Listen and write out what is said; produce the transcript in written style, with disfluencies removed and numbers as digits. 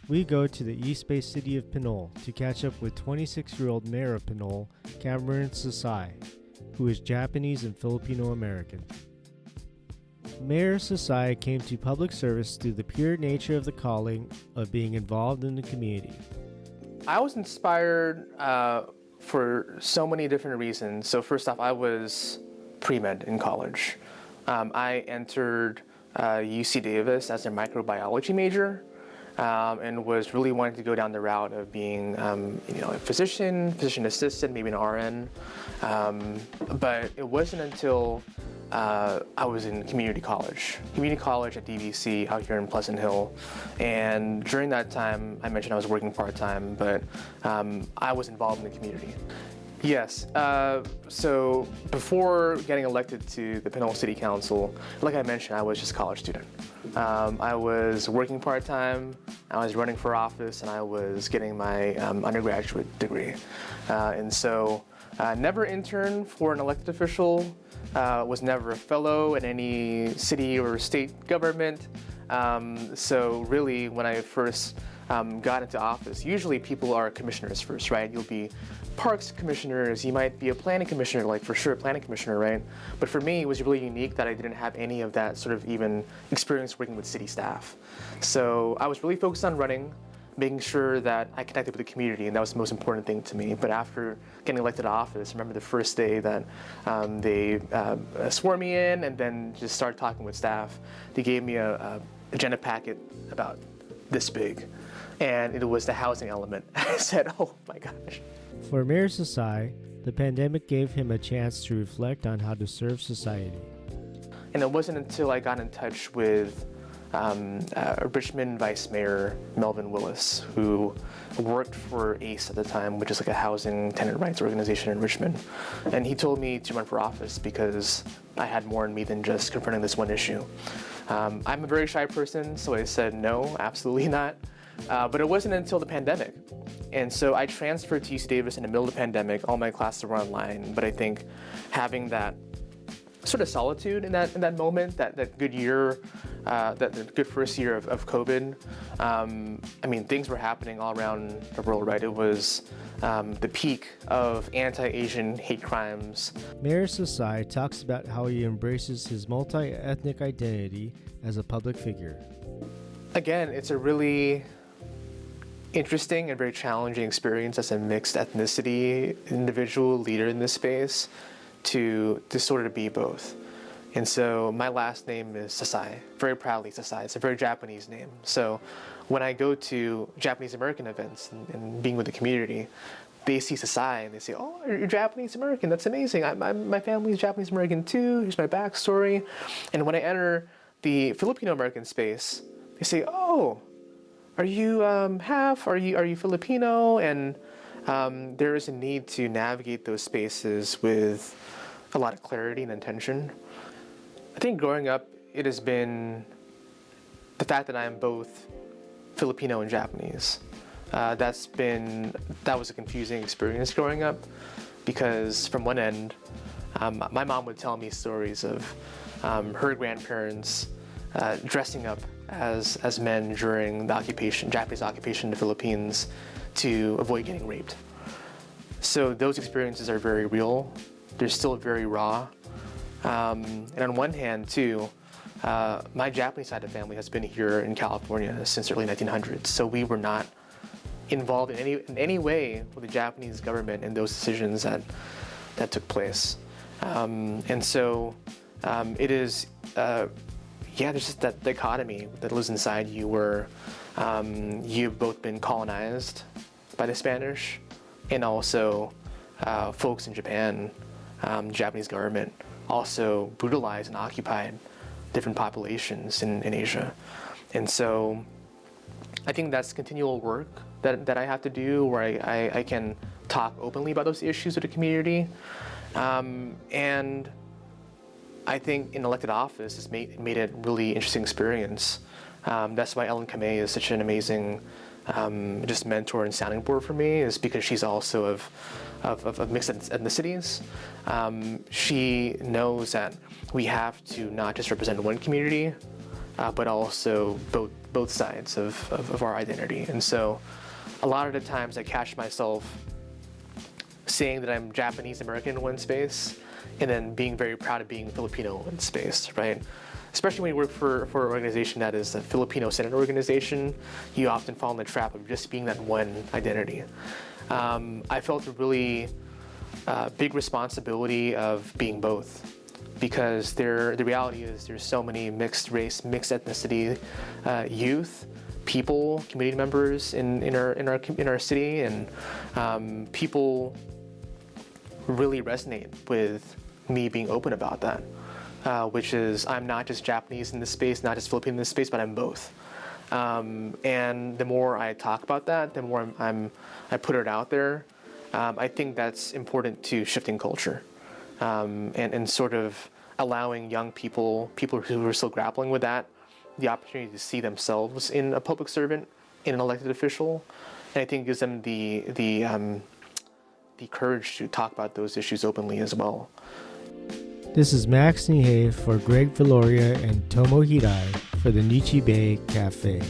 We go to the East Bay city of Pinole to catch up with 26-year-old mayor of Pinole, Cameron Sasai, who is Japanese and Filipino American. Mayor Sasai came to public service through the pure nature of the calling of being involved in the community. I was inspired for so many different reasons. So first off, I was pre-med in college. I entered UC Davis as a microbiology major. And was really wanting to go down the route of being, a physician assistant, maybe an RN. But it wasn't until I was in community college at DVC out here in Pleasant Hill. And during that time, I mentioned I was working part-time, but I was involved in the community. Yes, so before getting elected to the Pinole City Council, like I mentioned, I was just a college student. I was working part-time, I was running for office, and I was getting my undergraduate degree. And so never interned for an elected official, was never a fellow in any city or state government. So really, when I first got into office, usually people are commissioners first, right? You'll be parks commissioners, you might be a planning commissioner, like for sure a planning commissioner, right? But for me, it was really unique that I didn't have any of that sort of even experience working with city staff. So I was really focused on running, making sure that I connected with the community, and that was the most important thing to me. But after getting elected to office, I remember the first day that they swore me in and then just started talking with staff. They gave me a agenda packet about this big, and it was the housing element. I said, oh my gosh. For Mayor Sasai, the pandemic gave him a chance to reflect on how to serve society. And it wasn't until I got in touch with Richmond Vice Mayor Melvin Willis, who worked for ACE at the time, which is like a housing tenant rights organization in Richmond. And he told me to run for office because I had more in me than just confronting this one issue. I'm a very shy person, so I said no, absolutely not. But it wasn't until the pandemic. And so I transferred to UC Davis in the middle of the pandemic. All my classes were online, but I think having that sort of solitude in that moment, that good year, that good first year of COVID, things were happening all around the world, right? It was the peak of anti-Asian hate crimes. Mayor Sasai talks about how he embraces his multi-ethnic identity as a public figure. Again, it's a really interesting and very challenging experience as a mixed ethnicity individual leader in this space to sort of be both. And so my last name is Sasai, very proudly Sasai. It's a very Japanese name. So when I go to Japanese American events and being with the community, they see Sasai and they say, oh, you're Japanese American, that's amazing. My family's Japanese American too, here's my backstory. And when I enter the Filipino American space, they say, oh, are you half? Are you Filipino? And there is a need to navigate those spaces with a lot of clarity and intention. I think growing up, it has been the fact that I am both Filipino and Japanese. That was a confusing experience growing up, because from one end, my mom would tell me stories of her grandparents dressing up as men during the Japanese occupation in the Philippines to avoid getting raped. So those experiences are very real. They're still very raw. And on one hand, too, my Japanese side of the family has been here in California since the early 1900s. So we were not involved in any way with the Japanese government in those decisions that took place. And so it is, there's just that dichotomy that lives inside you where you've both been colonized by the Spanish and also folks in Japan, Japanese government, also brutalized and occupied different populations in Asia. And so I think that's continual work that I have to do, where I can talk openly about those issues with the community. And I think in elected office, it's made it a really interesting experience. That's why Ellen Kamei is such an amazing just mentor and sounding board for me, is because she's also of mixed ethnicities. She knows that we have to not just represent one community, but also both sides of our identity. And so a lot of the times I catch myself saying that I'm Japanese American in one space, and then being very proud of being Filipino in space, right? Especially when you work for an organization that is a Filipino-centered organization, you often fall in the trap of just being that one identity. I felt a really big responsibility of being both, because the reality is there's so many mixed race, mixed ethnicity youth, people, community members in our city, and people really resonate with me being open about that, which is I'm not just Japanese in this space, not just Filipino in this space, but I'm both. And the more I talk about that, the more I put it out there. I think that's important to shifting culture, and sort of allowing young people who are still grappling with that, the opportunity to see themselves in a public servant, in an elected official, and I think it gives them the courage to talk about those issues openly as well. This is Max Nihei for Greg Valoria and Tomo Hirai for the Nichi Bei Cafe.